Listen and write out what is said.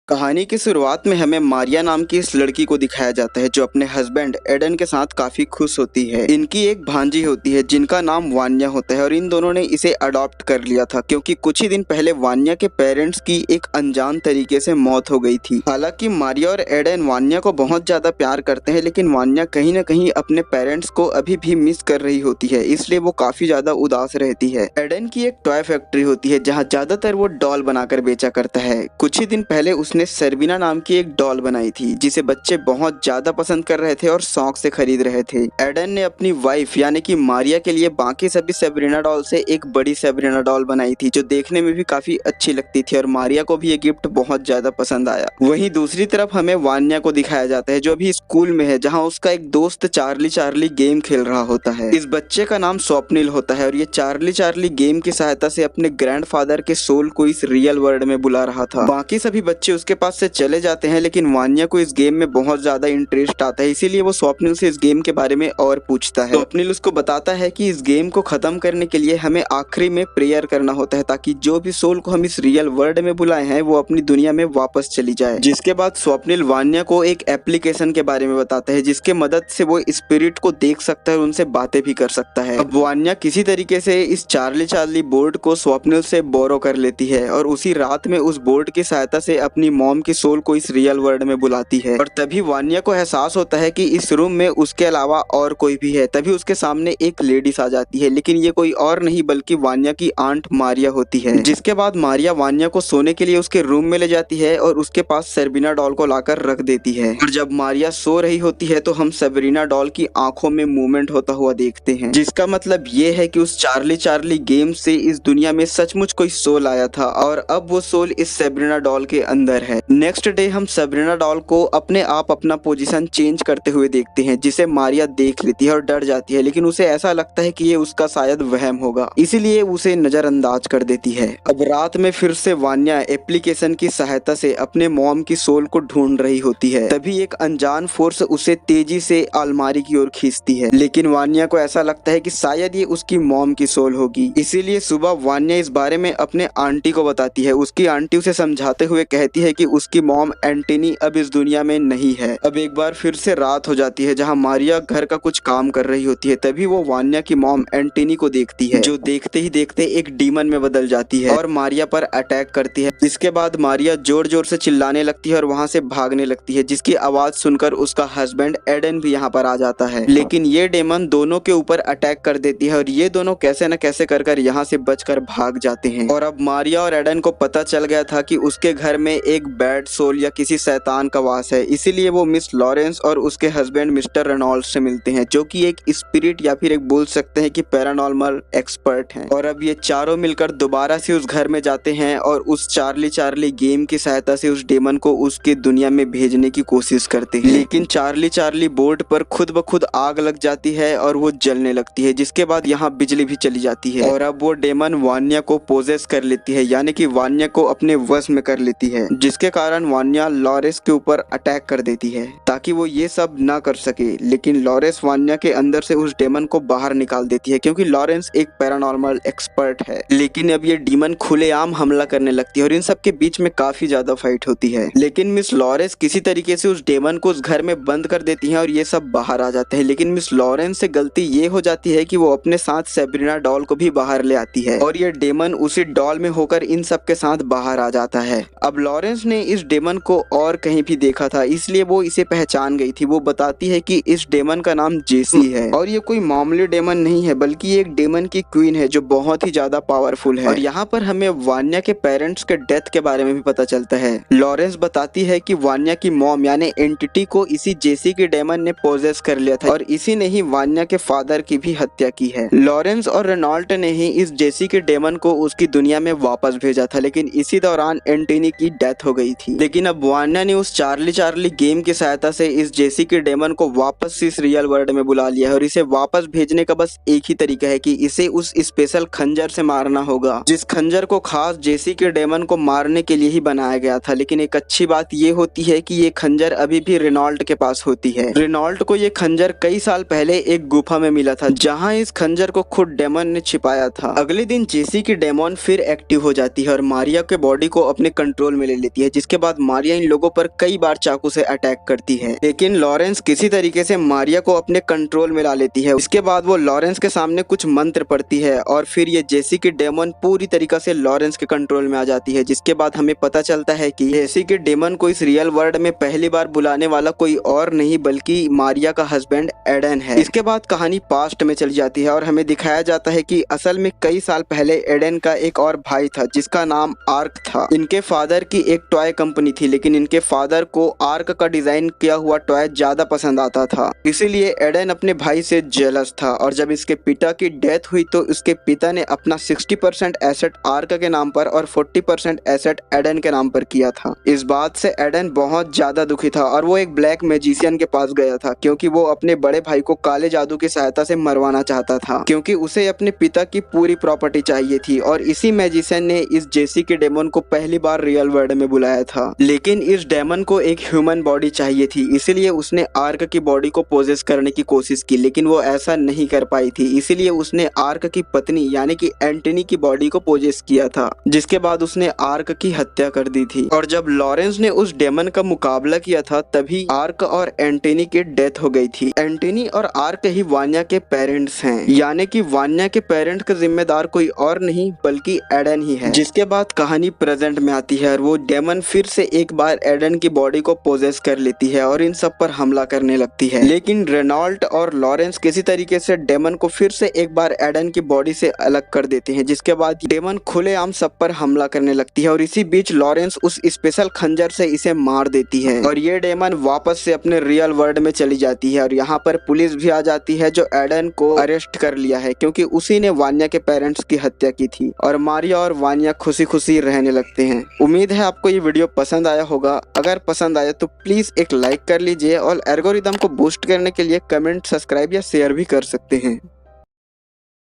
कहानी की शुरुआत में हमें मारिया नाम की इस लड़की को दिखाया जाता है जो अपने हस्बैंड एडन के साथ काफी खुश होती है। इनकी एक भांजी होती है जिनका नाम वान्या होता है और इन दोनों ने इसे अडॉप्ट कर लिया था क्योंकि कुछ ही दिन पहले वान्या के पेरेंट्स की एक अनजान तरीके से मौत हो गई थी। हालांकि मारिया और एडन वान्या को बहुत ज्यादा प्यार करते हैं, लेकिन वान्या कहीं न कहीं अपने पेरेंट्स को अभी भी मिस कर रही होती है, इसलिए वो काफी ज्यादा उदास रहती है। एडन की एक टॉय फैक्ट्री होती है जहाँ ज्यादातर वो डॉल बनाकर बेचा करता है। कुछ ही दिन पहले उसने सर्बिना नाम की एक डॉल बनाई थी जिसे बच्चे बहुत ज्यादा पसंद कर रहे थे और शौक से खरीद रहे थे। एडन ने अपनी वाइफ यानी कि मारिया के लिए बाकी सभी सेब्रिना डॉल से एक बड़ी सेब्रिना डॉल बनाई थी जो देखने में भी काफी अच्छी लगती थी और मारिया को भी ये गिफ्ट बहुत ज्यादा पसंद आया। वहीं दूसरी तरफ हमें वान्या को दिखाया जाता है जो अभी स्कूल में है, जहाँ उसका एक दोस्त चार्ली चार्ली गेम खेल रहा होता है। इस बच्चे का नाम स्वप्निल होता है और ये चार्ली चार्ली गेम की सहायता से अपने ग्रैंडफादर के सोल को इस रियल वर्ल्ड में बुला रहा था। बाकी सभी बच्चे उसके पास से चले जाते हैं, लेकिन वान्या को इस गेम में बहुत ज्यादा इंटरेस्ट आता है, इसीलिए वो स्वप्निल से इस गेम के बारे में और पूछता है। स्वप्निल उसको बताता है कि इस गेम को खत्म करने के लिए हमें आखिरी में प्रेयर करना होता है ताकि जो भी सोल को हम इस रियल वर्ल्ड में बुलाए हैं वो अपनी दुनिया में वापस चली जाए। जिसके बाद स्वप्निल वान्या को एक एप्लीकेशन के बारे में बताता है जिसके मदद से वो स्पिरिट को देख सकता है और उनसे बातें भी कर सकता है। अब वान्या किसी तरीके से इस चार्ली चार्ली बोर्ड को स्वप्निल से बोरो कर लेती है और उसी रात में उस बोर्ड की सहायता से अपनी मॉम की सोल को इस रियल वर्ल्ड में बुलाती है। और तभी वान्या को एहसास होता है कि इस रूम में उसके अलावा और कोई भी है। तभी उसके सामने एक लेडीज आ जाती है, लेकिन ये कोई और नहीं बल्कि वान्या की आंट मारिया होती है। जिसके बाद मारिया वान्या को सोने के लिए उसके रूम में ले जाती है और उसके पास सेब्रिना डॉल को लाकर रख देती है। और जब मारिया सो रही होती है तो हम सेब्रिना डॉल की आंखों में मूवमेंट होता हुआ देखते हैं, जिसका मतलब ये है कि उस चार्ली चार्ली गेम से इस दुनिया में सचमुच कोई सोल आया था और अब वो सोल इस सेब्रिना डॉल के अंदर है। नेक्स्ट डे हम सेब्रिना डॉल को अपने आप अपना पोजीशन चेंज करते हुए देखते हैं, जिसे मारिया देख लेती है और डर जाती है, लेकिन उसे ऐसा लगता है कि ये उसका शायद वहम होगा, इसीलिए उसे नजरअंदाज कर देती है। अब रात में फिर से वान्या एप्लीकेशन की सहायता से अपने मॉम की सोल को ढूंढ रही होती है। तभी एक अनजान फोर्स उसे तेजी से अलमारी की ओर खींचती है, लेकिन वान्या को ऐसा लगता है कि शायद ये उसकी मॉम की सोल होगी। इसीलिए सुबह वान्या इस बारे में अपने आंटी को बताती है। उसकी आंटी उसे समझाते हुए कहती है कि उसकी मॉम एंटनी अब इस दुनिया में नहीं है। अब एक बार फिर से रात हो जाती है जहां मारिया घर का कुछ काम कर रही होती है। तभी वो वान्या की मॉम एंटनी को देखती है जो देखते ही देखते एक डीमन में बदल जाती है और मारिया पर अटैक करती है। जिसके बाद मारिया जोर जोर से चिल्लाने लगती है और वहां से भागने लगती है, जिसकी आवाज सुनकर उसका हस्बैंड एडन भी यहाँ पर आ जाता है। लेकिन ये डेमन दोनों के ऊपर अटैक कर देती है और ये दोनों कैसे न कैसे कर यहाँ से बचकर भाग जाते हैं। और अब मारिया और एडन को पता चल गया था कि उसके घर में एक बैड सोल या किसी शैतान का वास है, इसीलिए वो मिस लॉरेंस और उसके हस्बैंड मिस्टर रेनॉल्ड्स से मिलते हैं, जो कि एक स्पिरिट या फिर एक बोल सकते हैं कि पैरानॉर्मल एक्सपर्ट हैं। और अब ये चारों मिलकर दोबारा से उस घर में जाते हैं और उस चार्ली चार्ली गेम की सहायता से उस डेमन को उसकी दुनिया में भेजने की कोशिश करते हैं। लेकिन चार्ली चार्ली बोर्ड पर खुद ब खुद आग लग जाती है और वो जलने लगती है, जिसके बाद यहाँ बिजली भी चली जाती है और अब वो डेमन वान्या को पोजेस कर लेती है, यानी कि वान्या को अपने वश में कर लेती है, जिसके कारण वान्या लॉरेंस के ऊपर अटैक कर देती है ताकि वो ये सब ना कर सके। लेकिन लॉरेंस वान्या के अंदर से उस डेमन को बाहर निकाल देती है क्योंकि लॉरेंस एक पैरानॉर्मल एक्सपर्ट है। लेकिन अब ये डीमन खुलेआम हमला करने लगती है और इन सब के बीच में काफी ज्यादा फाइट होती है। लेकिन मिस लॉरेंस किसी तरीके से उस डेमन को उस घर में बंद कर देती है और ये सब बाहर आ जाते हैं। लेकिन मिस लॉरेंस से गलती ये हो जाती है कि वो अपने साथ सेब्रिना डॉल को भी बाहर ले आती है और ये डेमन उसी डॉल में होकर इन सब के साथ बाहर आ जाता है। अब लॉरेंस ने इस डेमन को और कहीं भी देखा था, इसलिए वो इसे पहचान गई थी। वो बताती है कि इस डेमन का नाम जेसी है और ये कोई मामूली डेमन नहीं है बल्कि ये एक डेमन की क्वीन है जो बहुत ही ज्यादा पावरफुल है। और यहाँ पर हमें वान्या के पेरेंट्स के डेथ के बारे में भी पता चलता है। लॉरेंस बताती है कि वान्या की मॉम यानी एंटिटी को इसी जेसी के डेमन ने पोजेस कर लिया था और इसी ने ही वान्या के फादर की भी हत्या की है। लॉरेंस और रेनॉल्ट ने ही इस जेसी के डेमन को उसकी दुनिया में वापस भेजा था, लेकिन इसी दौरान एंटनी की डेथ हो गई थी। लेकिन अब वान्या ने उस चार्ली चार्ली गेम की सहायता से इस जेसी के डेमन को वापस इस रियल वर्ल्ड में बुला लिया है और इसे वापस भेजने का बस एक ही तरीका है कि इसे उस स्पेशल खंजर से मारना होगा, जिस खंजर को खास जेसी के डेमन को मारने के लिए ही बनाया गया था। लेकिन एक अच्छी बात ये होती है कि ये खंजर अभी भी रेनॉल्ट के पास होती है। रेनॉल्ट को ये खंजर कई साल पहले एक गुफा में मिला था जहाँ इस खंजर को खुद डेमन ने छिपाया था। अगले दिन जेसी की डेमन फिर एक्टिव हो जाती है और मारिया के बॉडी को अपने कंट्रोल में ले लेती देती है, जिसके बाद मारिया इन लोगों पर कई बार चाकू से अटैक करती है, लेकिन लॉरेंस किसी तरीके से मारिया को अपने कंट्रोल में ला लेती है। इसके बाद वो लॉरेंस के सामने कुछ मंत्र पढ़ती है और फिर ये जेसी की डेमन पूरी तरीके से लॉरेंस के कंट्रोल में आ जाती है, जिसके बाद हमें पता चलता है कि जेसी की डेमन को इस रियल वर्ल्ड में पहली बार बुलाने वाला कोई और नहीं बल्कि मारिया का हस्बैंड एडन है। इसके बाद कहानी पास्ट में चली जाती है और हमें दिखाया जाता है कि असल में कई साल पहले एडन का एक और भाई था जिसका नाम आर्क था। इनके फादर की एक टॉय कंपनी थी, लेकिन इनके फादर को आर्क का डिजाइन किया हुआ टॉय ज्यादा पसंद आता था, इसीलिए एडन अपने भाई से जेलस था। और जब इसके पिता की डेथ हुई तो उसके पिता ने अपना 60% एसेट आर्क के नाम पर और 40% एसेट एडन के नाम पर किया था। इस बात से एडन बहुत ज्यादा दुखी था और वो एक ब्लैक मैजिशियन के पास गया था, क्योंकि वो अपने बड़े भाई को काले जादू की सहायता से मरवाना चाहता था, क्योंकि उसे अपने पिता की पूरी प्रॉपर्टी चाहिए थी। और इसी मैजिशियन ने इस जेसी के डेमन को पहली बार रियल वर्ल्ड में बुलाया था, लेकिन इस डेमन को एक ह्यूमन बॉडी चाहिए थी, इसीलिए उसने आर्क की बॉडी को पोजेस करने की कोशिश की, लेकिन वो ऐसा नहीं कर पाई थी। इसीलिए उसने आर्क की पत्नी यानी कि एंटनी की बॉडी को पोजेस किया था, जिसके बाद उसने आर्क की हत्या कर दी थी। और जब लॉरेंस ने उस डेमन का मुकाबला किया था तभी आर्क और एंटनी की डेथ हो गई थी। एंटनी और आर्क ही वान्या के पेरेंट्स हैं, यानी कि वान्या के पेरेंट का जिम्मेदार कोई और नहीं बल्कि एडन ही है। जिसके बाद कहानी प्रेजेंट में आती है और वो डेमन फिर से एक बार एडन की बॉडी को पोजेस कर लेती है और इन सब पर हमला करने लगती है, लेकिन रेनॉल्ट और लॉरेंस किसी तरीके से डेमन को फिर से एक बार एडन की बॉडी से अलग कर देते हैं, जिसके बाद डेमन खुलेआम सब पर हमला करने लगती है। और इसी बीच लॉरेंस उस स्पेशल खंजर से इसे मार देती है और ये डेमन वापस से अपने रियल वर्ल्ड में चली जाती है। और यहाँ पर पुलिस भी आ जाती है जो एडन को अरेस्ट कर लिया है, क्योंकि उसी ने वान्या के पेरेंट्स की हत्या की थी। और मारिया और वान्या खुशी खुशी रहने लगते हैं। उम्मीद है आपको ये वीडियो पसंद आया होगा। अगर पसंद आया तो प्लीज एक लाइक कर लीजिए और एल्गोरिदम को बूस्ट करने के लिए कमेंट, सब्सक्राइब या शेयर भी कर सकते हैं।